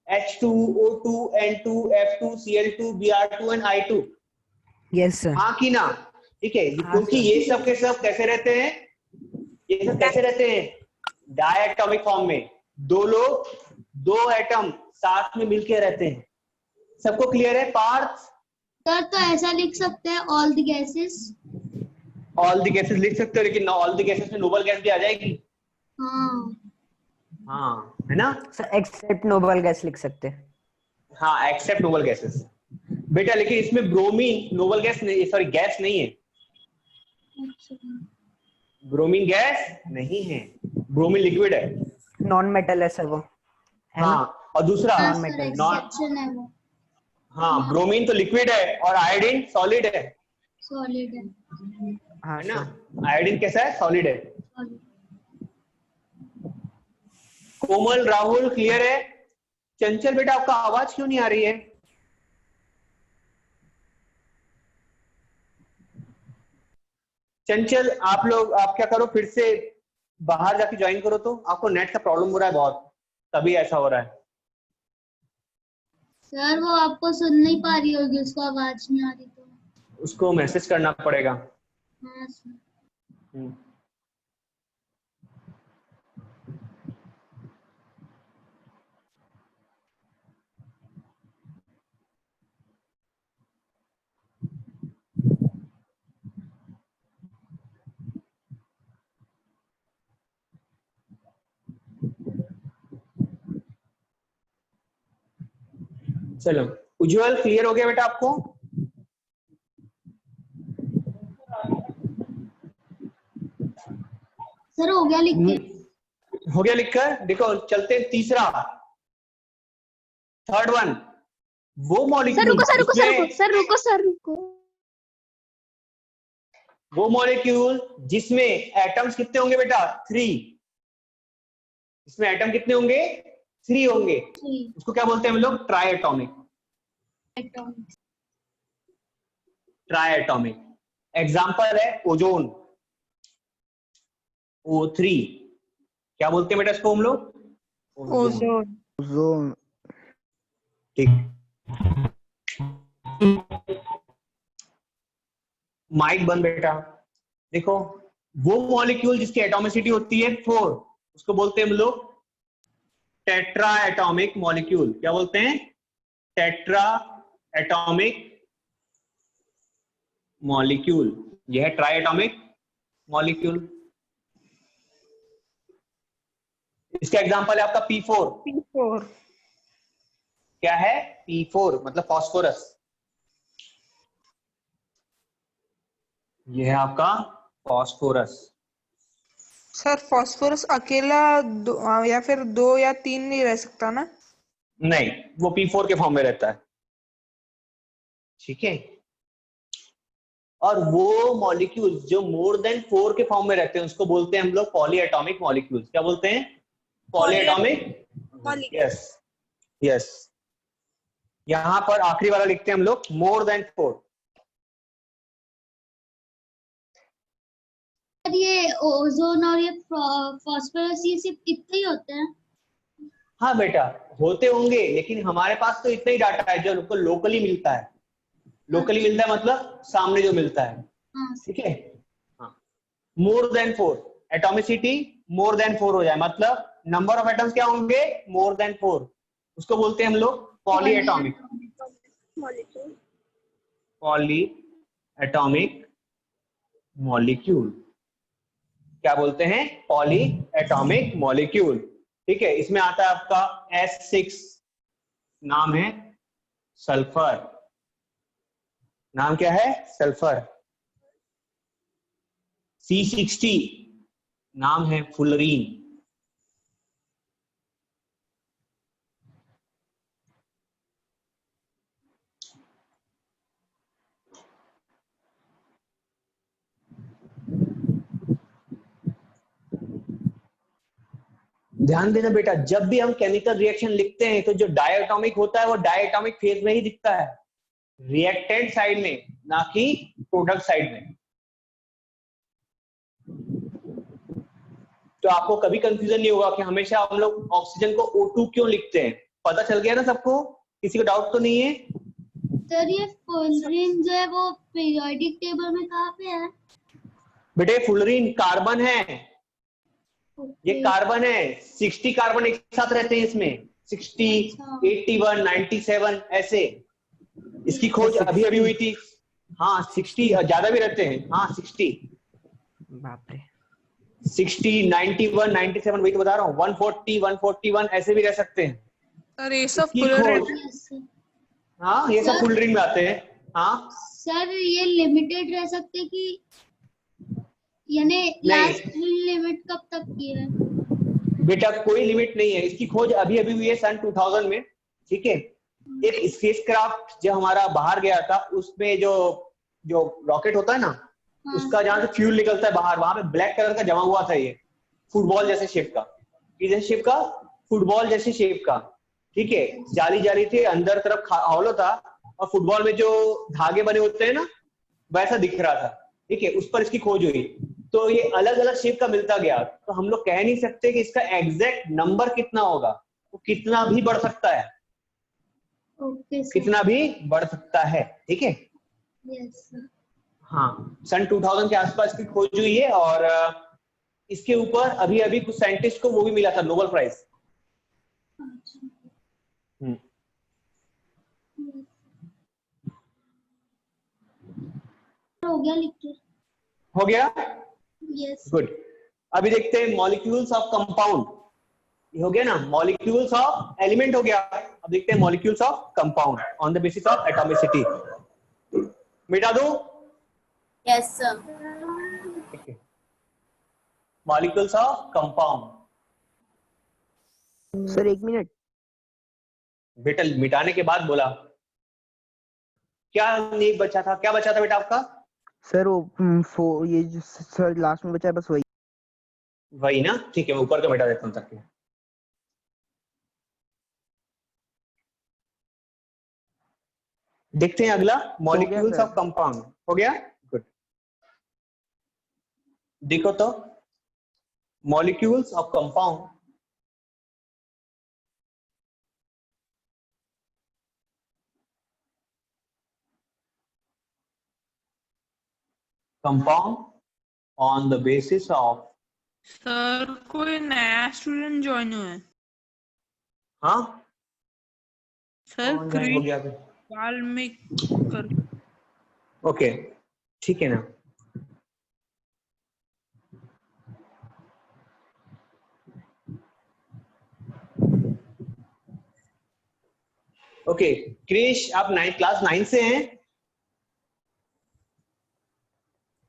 H2, O2, N2, F2, Cl2, Br2 and I2। Yes sir. हाँ कि ना? ठीक है, क्योंकि ये सब के सब कैसे रहते हैं? ये सब कैसे रहते हैं? डायटॉमिक फॉर्म में। दो लोग, दो एटम साथ में मिलके रहते हैं। सबको क्लियर है पार्थ? सर तो ऐसा लिख सकते हैं all the gases. All the gases लिख सकते हो, लेकिन ऑल द गैसेस में नोबल गैस भी आ जाएगी। हाँ हाँ, है ना? सर एक्सेप्ट नोबल गैस लिख सकते हैं। हाँ, एक्सेप्ट नोबल गैसेस बेटा, लेकिन इसमें ब्रोमीन नोबल गैस नहीं, सॉरी गैस नहीं है। ब्रोमीन गैस नहीं है, ब्रोमीन लिक्विड है। नॉन मेटल है सर वो, है ना? हाँ, और दूसरा हाँ Non सर, metal। एक्सेप्शन है वो, हाँ, ब्रोमीन तो लिक्विड है और आयोडीन सॉलिड है, सॉलिड है। हाँ है ना? सर। आयोडीन कैसा है? सॉलिड है। solid। कोमल, राहुल क्लियर है? चंचल बेटा आपका आवाज क्यों नहीं आ रही है? चंचल आप लोग, आप क्या करो, फिर से बाहर जाके ज्वाइन करो, तो आपको नेट का प्रॉब्लम हो रहा है बहुत, तभी ऐसा हो रहा है। सर वो आपको सुन नहीं पा रही होगी, उसको आवाज नहीं आ रही तो। उसको मैसेज करना पड़ेगा। हाँ सर। हम्म। चलो, उज्जवल क्लियर हो गया बेटा आपको? सर हो गया लिख के। हो गया लिखकर? देखो चलते हैं तीसरा, थर्ड वन। वो सर मॉलिक्यूल रुको सर रुको सर रुको जिसमें, सर रुको सर रुको। वो मॉलिक्यूल जिसमें एटम्स कितने होंगे बेटा? 3। इसमें एटम कितने होंगे? 3 होंगे। उसको क्या बोलते हैं हम लोग? Try atomic. Try atomic. Example है ओजोन, O3। क्या बोलते हैं बेटा इसको हम लोग? ओजोन। ओजोन। ठीक, माइक बंद बेटा। देखो, वो मॉलिक्यूल जिसकी एटॉमिसिटी होती है 4, उसको बोलते हैं हम लोग टेट्रा एटॉमिक मॉलिक्यूल। क्या बोलते हैं? Tetra atomic molecule. यह है ट्राई एटॉमिक मॉलिक्यूल। इसका एग्जांपल है आपका P4। P4। क्या है? P4 मतलब फास्फोरस। यह है आपका फास्फोरस। सर फास्फोरस अकेला या फिर 2 या 3 नहीं रह सकता ना? नहीं, वो P4 के फॉर्म में रहता है। ठीक है, और वो मॉलिक्यूल्स जो मोर देन 4 के फॉर्म में रहते हैं उसको बोलते हैं हम लोग पॉली एटॉमिक मॉलिक्यूल्स। क्या बोलते हैं? Poly atomic. Yes yes. यहां पर आखिरी वाला लिखते हैं हम लोग मोर देन 4। ये ओजोन और ये फास्फोरस ये सिर्फ इतने ही होते हैं? हाँ बेटा, होते होंगे, लेकिन हमारे पास तो इतना ही डाटा है जो हमको लोकली मिलता है। लोकली मिलता है मतलब सामने जो मिलता है। हाँ। ठीक है, हाँ। More than 4, atomicity more than 4 हो जाए मतलब नंबर ऑफ एटम्स क्या होंगे? More than 4। उसको बोलते हैं हम लोग poly atomic. Poly atomic molecule, क्या बोलते हैं, पॉली एटॉमिक मॉलिक्यूल। ठीक है, इसमें आता है आपका S6, नाम है सल्फर, नाम क्या है, सल्फर। C60 नाम है फुलरीन। ध्यान देना बेटा, जब भी हम केमिकल रिएक्शन लिखते हैं तो जो डायटोमिक होता है वो डायटोमिक फेज में ही दिखता है, रिएक्टेंट साइड में, ना कि प्रोडक्ट साइड में। तो आपको कभी कंफ्यूजन नहीं होगा कि हमेशा हम लोग ऑक्सीजन को O2 क्यों लिखते हैं। पता चल गया ना सबको, किसी को डाउट तो नहीं है? सर ये फुलरीन जो है वो पीरियोडिक टेबल में कहाँ पे है? बेटे फुलरीन कार्बन है, ये कार्बन है, 60 कार्बन एक साथ रहते हैं इसमें, 60, 81, 97 ऐसे। इसकी खोज अभी अभी हुई थी। हाँ 60, ज्यादा भी रहते हैं। हाँ 60, बाप रे, 60, 91, 97, वही तो बता रहा हूँ, 140, 141 ऐसे भी रह सकते हैं। सर ये सब इसकी फुलरीन खोज, Yes, sir. हाँ ये सब फुलरीन में आते हैं। हाँ सर ये लिमिटेड रह सकते कि यानी लास्ट लिमिट कब तक की है? बेटा कोई लिमिट नहीं है, इसकी खोज अभी अभी हुई है सन 2000 में। ठीक है, एक स्पेसक्राफ्ट जो हमारा बाहर गया था, उसमें जो रॉकेट होता है ना, उसका जहां से फ्यूल निकलता है बाहर, वहां पे ब्लैक कलर का जमा हुआ था, ये फुटबॉल जैसे शेप का, किस शेप का, फुटबॉल जैसे शेप का। ठीक है, जाली जाली थी, अंदर तरफ हॉलो था, और फुटबॉल में जो धागे बने होते हैं ना, वैसा दिख रहा था। ठीक है, उस पर इसकी खोज हुई, तो ये अलग अलग शेप का मिलता गया। तो हम लोग कह नहीं सकते कि इसका एग्जैक्ट नंबर कितना होगा, वो कितना भी बढ़ सकता है, ओके सर। कितना भी बढ़ सकता है। ठीक है, यस सर। हाँ सन 2000 के आसपास की खोज हुई है, और इसके ऊपर अभी अभी कुछ साइंटिस्ट को वो भी मिला था, नोबेल प्राइज। हो गया लिख हो गया, यस। गुड। अभी देखते हैं मॉलिक्यूल्स ऑफ कंपाउंड, ये हो गया ना, मॉलिक्यूल्स ऑफ एलिमेंट हो गया। अब देखते हैं molecules of compound on the basis of atomicity. मिटा दो? Yes sir. ठीक है, molecules of compound. Sir 1 minute, बेटा मिटाने के बाद बोला, क्या नहीं बचा था, क्या बचा था बेटा आपका? सर वो ये जो सर लास्ट में बचा है बस वही। वही ना, ठीक है, मैं ऊपर का मिटा देता हूँ तक। देखते हैं अगला, मॉलिक्यूल्स सर। Of compound. हो गया, गुड। देखो तो, molecules of compound, compound on the basis of, sir कोई नया स्टूडेंट ज्वाइन हुआ है हाँ सर, कौन join हो गया अभी? वाल्मीकि। ओके, ठीक है ना। ओके क्रिश, आप क्लास 9 से हैं?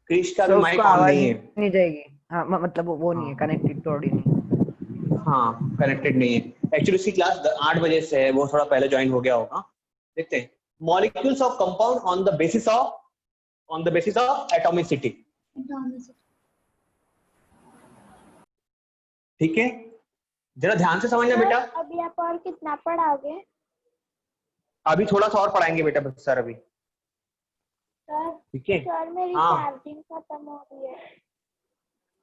क्रिश का भी तो माइक उसको ऑन आवाज नहीं है। नहीं जाएगी। हाँ मतलब वो नहीं है कनेक्टेड तो ऑडियो नहीं। हाँ कनेक्टेड नहीं है एक्चुअली, उसकी क्लास 8 बजे से है, वो थोड़ा पहले ज्वाइन हो गया होगा। देखते हैं, molecules of compound on the basis of atomicity. ठीक है, जरा ध्यान से समझना बेटा। अभी आप और कितना पढ़ाओगे? अभी थोड़ा सा और पढ़ाएंगे बेटा बस सर अभी। सर ठीक है, सर मेरी हाँ चार्जिंग खत्म हो गई है।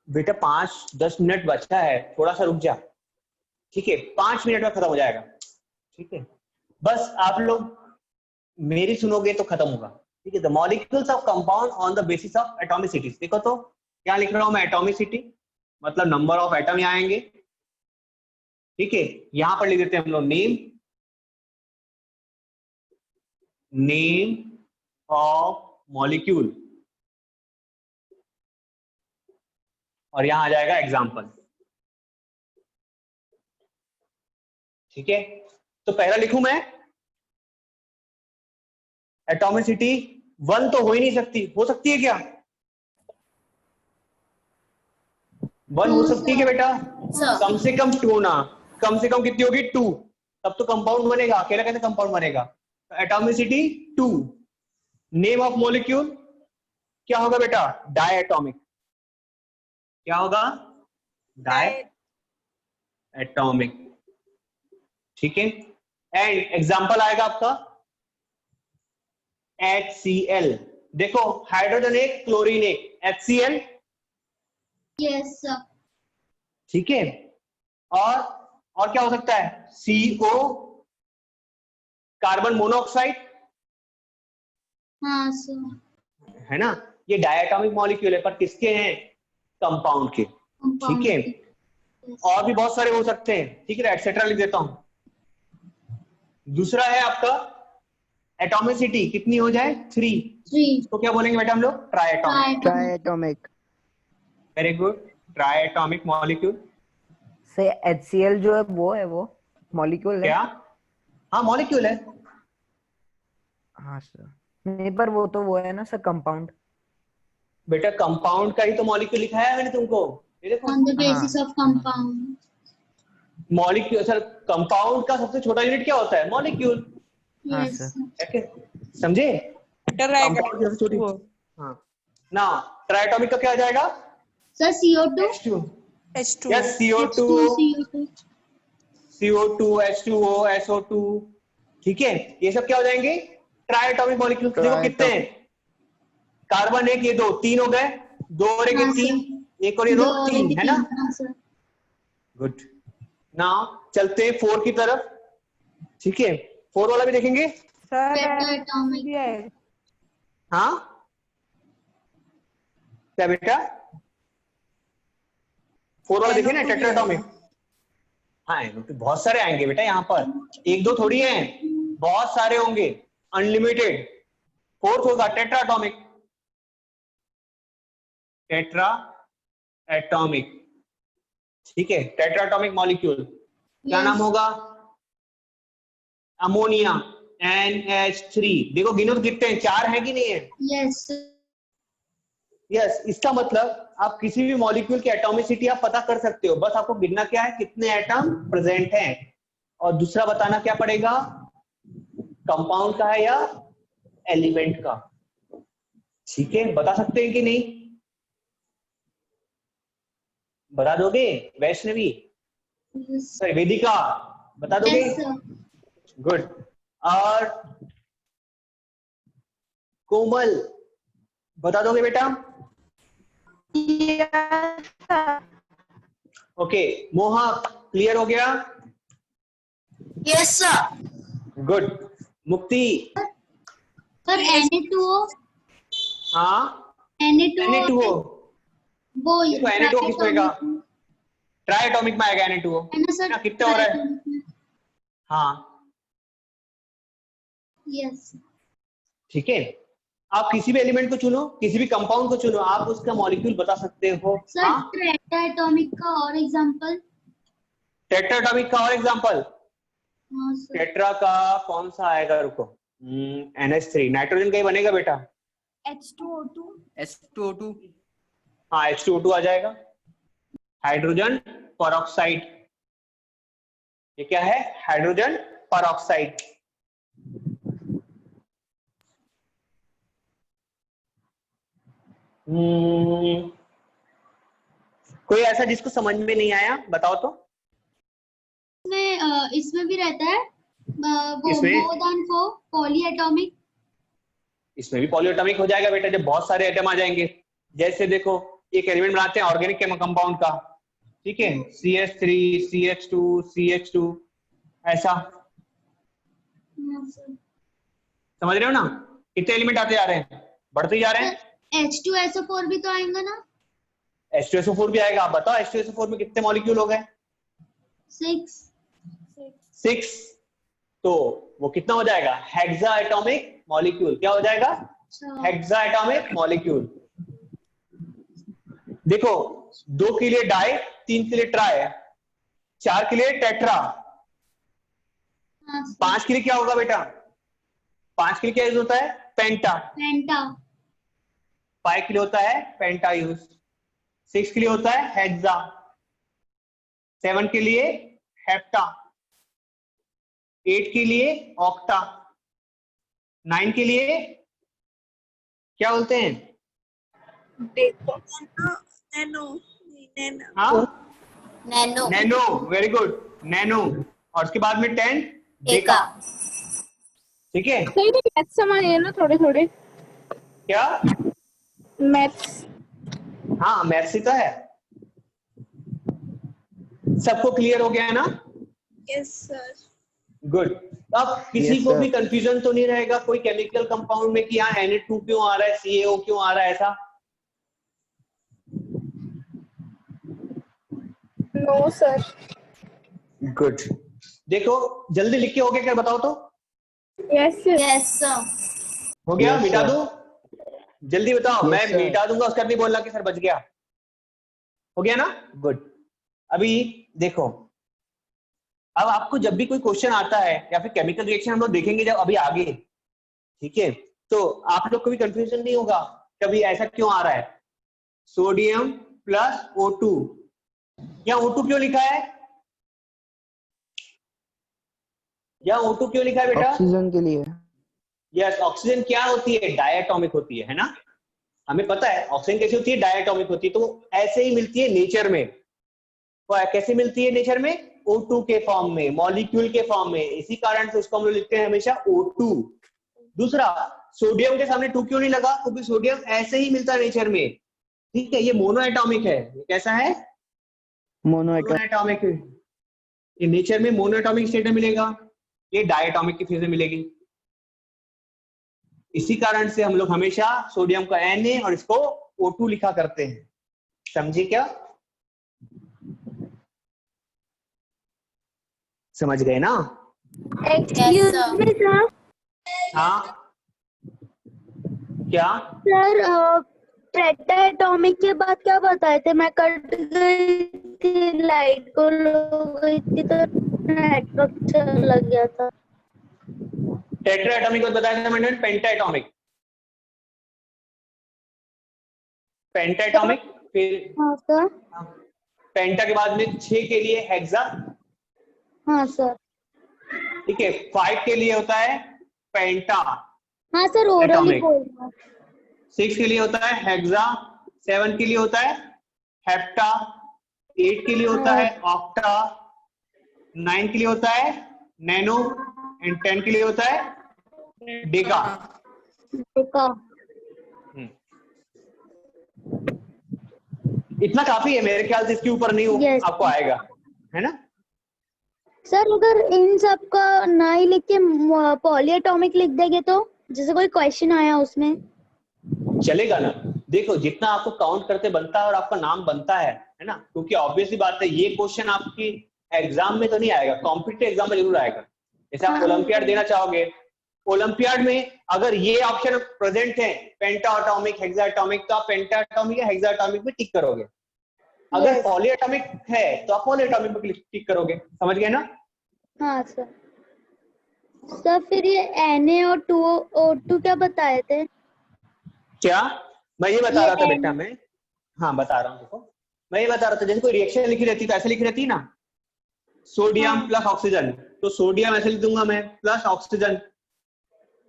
बेटा 5-10 मिनट बचा है, थोड़ा सा रुक जा। ठीक है, 5 मिनट में खत्म हो जाएगा। ठीक है, बस आप लोग मेरी सुनोगे तो खत्म होगा। ठीक है, the molecules of compound on the basis of atomicity. देखो तो क्या लिख रहा हूं मैं, एटॉमिसिटी मतलब नंबर ऑफ एटम यहाँ आएंगे। ठीक है, यहां पर लिख देते हैं हम लोग नेम ऑफ मॉलिक्यूल। और यहां आ जाएगा एग्जाम्पल। ठीक है, तो पहला लिखूं मैं, एटॉमिसिटी 1 तो हो ही नहीं सकती, हो सकती है क्या? 1 हो सकती है क्या बेटा? कम से कम 2 ना, कम से कम कितनी होगी? 2, तब तो कंपाउंड बनेगा। अकेला कैसे कंपाउंड बनेगा? तो एटॉमिसिटी 2। नेम ऑफ मॉलिक्यूल क्या होगा बेटा? डायएटॉमिक। क्या होगा? डायएटॉमिक। ठीक है, एंड एग्जांपल आएगा आपका HCl। देखो हाइड्रोजन एक, क्लोरीन एक, HCl। Yes sir. ठीक है, और क्या हो सकता है? CO, कार्बन मोनोऑक्साइड, हाँ सर। है ना? ये डायएटॉमिक मॉलिक्यूल है, पर किसके हैं? कंपाउंड के। ठीक है, और भी बहुत सारे हो सकते हैं। ठीक है, एटसेट्रा लिख देता हूं। दूसरा है आपका एटॉमिसिटी कितनी हो जाए? 3। तो क्या बोलेंगे बेटा हम लोग? Triatomic. Triatomic. Very good, triatomic molecule. से HCl जो है वो मॉलिक्यूल है। क्या? हाँ मॉलिक्यूल है। हाँ सर, नहीं पर वो तो वो है ना सर, कंपाउंड। बेटा कंपाउंड का ही तो मॉलिक्यूल लिखा है मैंने तुमको, ये देखो। On the basis of compound. Molecule sir, compound का सबसे छोटा यूनिट क्या होता है? मॉलिक्यूल। हाँ यस सर। समझे? बेटर कंपाउंड की सबसे छोटी। हाँ ना, ट्राइएटॉमिक का क्या आ जाएगा? Sir CO2। H2। H2O। Yes, CO2, CO2, H2O, SO2। ठीक है, ये सब क्या हो जाएंगे? Triatomic molecule. देखो कितने हैं? कार्बन एक, ये 2, 3 हो गए। 2 और 1 हाँ, 3, एक और ये 2 3, है ना? हाँ सर। गुड। नाउ चलते हैं 4 की तरफ। ठीक है, 4 वाला भी देखेंगे। सर पेप्टाइटॉमिक। भी है। हाँ क्या बेटा? 4 वाला देखे ना, NO2 भी टेट्राएटॉमिक। हाँ बहुत सारे आएंगे बेटा यहाँ पर, 1 2 थोड़ी है, बहुत सारे होंगे, अनलिमिटेड। 4th होगा टेट्राएटॉमिक। Tetra atomic. ठीक है, टेट्राएटॉमिक मॉलिक्यूल क्या नाम होगा? Ammonia, NH3। देखो गिनो तो कितने हैं? 4 है कि नहीं है? यस यस, इसका मतलब आप किसी भी मॉलिक्यूल की एटॉमिसिटी आप पता कर सकते हो। बस आपको गिनना क्या है? कितने एटम प्रेजेंट हैं, और दूसरा बताना क्या पड़ेगा? कंपाउंड का है या एलिमेंट का। ठीक है, बता सकते हैं कि नहीं? बता दोगे? वैष्णवी, सॉरी वेदिका, बता दोगे? Yes sir. गुड। और कोमल, बता दोगे बेटा? ओके, मोहक क्लियर हो गया? Yes sir. गुड। मुक्ति? Sir Na2O। हाँ, Na2O Na2O। वो देखो Na2O किस में का? ट्राइएटॉमिक में आएगा Na2O। है ना सर? कितने हो रहा है? हाँ यस ठीक है, आप किसी भी एलिमेंट को चुनो, किसी भी कंपाउंड को चुनो, आप उसका मॉलिक्यूल बता सकते हो। सर। हाँ, टेट्राएटॉमिक का और एग्जांपल? टेट्राएटॉमिक का और एग्जांपल? हाँ सर। टेट्रा का कौन सा आएगा? रुको, NH3, नाइट्रोजन का ही बनेगा बेटा। H2O2। हाँ, H2O2 आ जाएगा। हाइड्रोजन परऑक्साइड, ये क्या है? Hydrogen peroxide. कोई ऐसा जिसको समझ में नहीं आया बताओ तो? इसमें भी रहता है वो इसमें? More than 4 polyatomic. इसमें भी पॉलीएटॉमिक हो जाएगा बेटा, जब बहुत सारे एटम आ जाएंगे। जैसे देखो, एक एलिमेंट बनाते हैं ऑर्गेनिक कंपाउंड का, ठीक है, CH3, CH2, CH2, ऐसा। समझ रहे हो ना? कितने एलिमेंट आते जा रहे हैं, बढ़ते ही जा रहे हैं। H2SO4 भी तो आएगा ना? H2SO4 भी आएगा। आप बताओ H2SO4 में कितने मॉलिक्यूल हो गए? 6। तो वो कितना हो जाएगा? Hexa atomic molecule. क्या हो जाएगा? Hexa atomic molecule. देखो 2 के लिए डाई, 3 के लिए ट्राई, 4 के लिए टेट्रा, हाँ सर 5 के लिए क्या होगा बेटा? 5 के लिए क्या यूज होता है? पेंटा। पेंटा 5 के लिए होता है पेंटा यूज। 6 के लिए होता है हेक्सा। 7 के लिए हेप्टा। 8 के लिए ऑक्टा। 9 के लिए क्या बोलते हैं? नैनो नैनो हाँ nano nano, very good, nano. और उसके बाद में 10 डेका। ठीक है, सही तो मैथ्स हमारे ना थोड़े थोड़े क्या? मैथ्स। हाँ मैथ्स ही तो है। सबको क्लियर हो गया है ना? Yes sir good. अब किसी Yes, को sir. भी कंफ्यूजन तो नहीं रहेगा कोई केमिकल कंपाउंड में कि यहाँ Na2 क्यों आ रहा है, CaO क्यों आ रहा है, ऐसा? No sir. गुड। देखो जल्दी लिख के हो गया क्या, बताओ तो? यस यस सर हो गया? Yes, मिटा sir. दूं? जल्दी बताओ। Yes, मैं sir. मिटा दूंगा, उसका नहीं बोलना कि सर बच गया। हो गया ना? गुड। अभी देखो, अब आपको जब भी कोई क्वेश्चन आता है या फिर केमिकल रिएक्शन हम लोग देखेंगे जब अभी आगे, ठीक है, तो आप लोग को भी कंफ्यूजन नहीं होगा कभी ऐसा क्यों आ रहा है सोडियम प्लस O2। या O2 क्यों लिखा है? या O2 क्यों लिखा है बेटा? ऑक्सीजन के लिए। यस, ऑक्सीजन क्या होती है? डायटोमिक होती है ना? हमें पता है ऑक्सीजन कैसी होती है, डायटोमिक होती है। तो ऐसे ही मिलती है नेचर में। तो कैसे मिलती है नेचर में? O2 के फॉर्म में, मॉलिक्यूल के फॉर्म में। इसी कारण से उसको हम लोग लिखते हैं हमेशा O2। दूसरा, सोडियम के सामने 2 क्यों नहीं लगा? क्योंकि सोडियम ऐसे ही मिलता है नेचर में, ठीक है। ये मोनो एटॉमिक है। ये कैसा है? मोनोएटॉमिक। एटॉमिक। ये नेचर में मोनो एटॉमिक स्टेट में मिलेगा, ये डायटोमिक की फेज में मिलेगी। इसी कारण से हम लोग हमेशा सोडियम का Na और इसको O2 लिखा करते हैं। समझे क्या? समझ गए ना? एक्सक्यूज मी सर हाँ क्या? सर पेंटाटॉमिक के बाद क्या बताए थे? मैं कट गई थी, लाइट को हो गई थी तो नेटवर्क चला गया था। टेट्रा एटॉमिक को बताया था मैंने, पेंटा एटॉमिक। पेंटा एटॉमिक, फिर हाँ सर। पेंटा के बाद में 6 के लिए हेक्सा, हाँ सर। ठीक है। 5 के लिए होता है पेंटा हाँ सर, ओरली एटॉमिक। बोल रहा हूँ। 6 के लिए होता है हेक्सा। 7 के लिए होता है हेप्टा। 8 के लिए होता है ऑक्टा। 9 के लिए होता है नैनो एंड 10 के लिए होता है डेका। देखा। इतना काफी है मेरे ख्याल से, इसके ऊपर नहीं हो Yes. आपको आएगा, है ना? सर अगर इन सब का ना ही लिख के पॉलीएटॉमिक लिख देंगे तो, जैसे कोई क्वेश्चन आया उसमें? चलेगा ना? देखो जितना आपको काउंट करते बनता है और आपका नाम बनता है ना? क्योंकि ऑब्वियसली बात है ये क्वेश्चन आपकी एग्जाम में तो नहीं आएगा, कॉम्पिटिटिव एग्जाम में जरूर आएगा। जैसे आप ओलंपियाड देना चाहोगे, ओलंपियाड में अगर ये ऑप्शन प्रेजेंट है पेंटाटॉमिक, हेक्साटॉमिक, तो आप पेंटाटॉमिक या हेक्साटॉमिक में टिक करोगे। अगर पॉलीएटॉमिक है तो आप पॉलीएटॉमिक में टिक करोगे। समझ गए ना? हाँ सर। सर फिर ये Na और O2 क्या बताए थे? क्या? मैं ये बता ये रहा था N- बेटा, मैं हाँ बता रहा हूँ। देखो मैं ये बता रहा था, जैसे कोई रिएक्शन लिखी रहती तो ऐसे लिखी रहती ना, सोडियम हाँ। प्लस ऑक्सीजन, तो सोडियम ऐसे लिख दूंगा मैं प्लस ऑक्सीजन,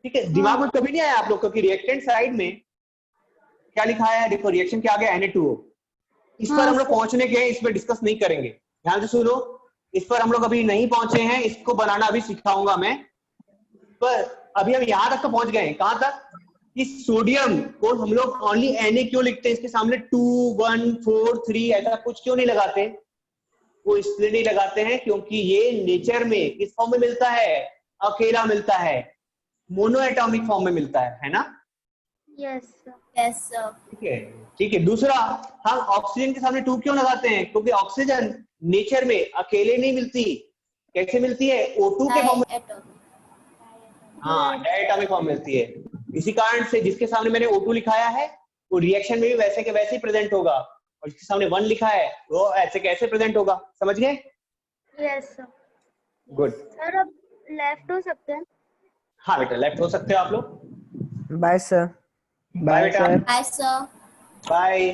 ठीक है। दिमाग में कभी नहीं आया आप लोग को कि रिएक्टेंट साइड में क्या लिखा है? देखो रिएक्शन के आगे Na2O। इस पर हम लोग पहुंचने के, इस पर डिस्कस नहीं करेंगे, ध्यान से सुनो। इस पर हम लोग अभी नहीं पहुंचे हैं, इसको बनाना अभी सिखाऊंगा मैं। पर अभी हम यहां तक तो पहुंच गए हैं। कहां तक? इस सोडियम को हम लोग ओनली Na क्यों लिखते हैं? इसके सामने 2, 1, 4, 3 ऐसा कुछ क्यों नहीं लगाते? वो इसलिए नहीं लगाते हैं क्योंकि ये नेचर में किस फॉर्म में मिलता है? अकेला मिलता है, मोनो एटॉमिक फॉर्म में मिलता है ना? Yes sir. यस सर ठीक है, ठीक है। दूसरा, हम ऑक्सीजन के सामने 2 क्यों लगाते हैं? क्योंकि ऑक्सीजन नेचर में अकेले नहीं मिलती। कैसे मिलती है? O2 के फॉर्म में। हाँ, डायटोमिक फॉर्म मिलती है। इसी कारण से जिसके सामने मैंने O2 लिखाया है वो रिएक्शन में भी वैसे के वैसे ही प्रेजेंट होगा, और और इसके सामने 1 लिखा है, वो ऐसे कैसे प्रेजेंट होगा, समझ गए? Yes sir. गुड। सर अब लेफ्ट हो सकते हैं? हाँ बेटा, लेफ्ट हो सकते हो आप लोग। Bye sir. बाय बेटा। सर। Bye sir. बाय।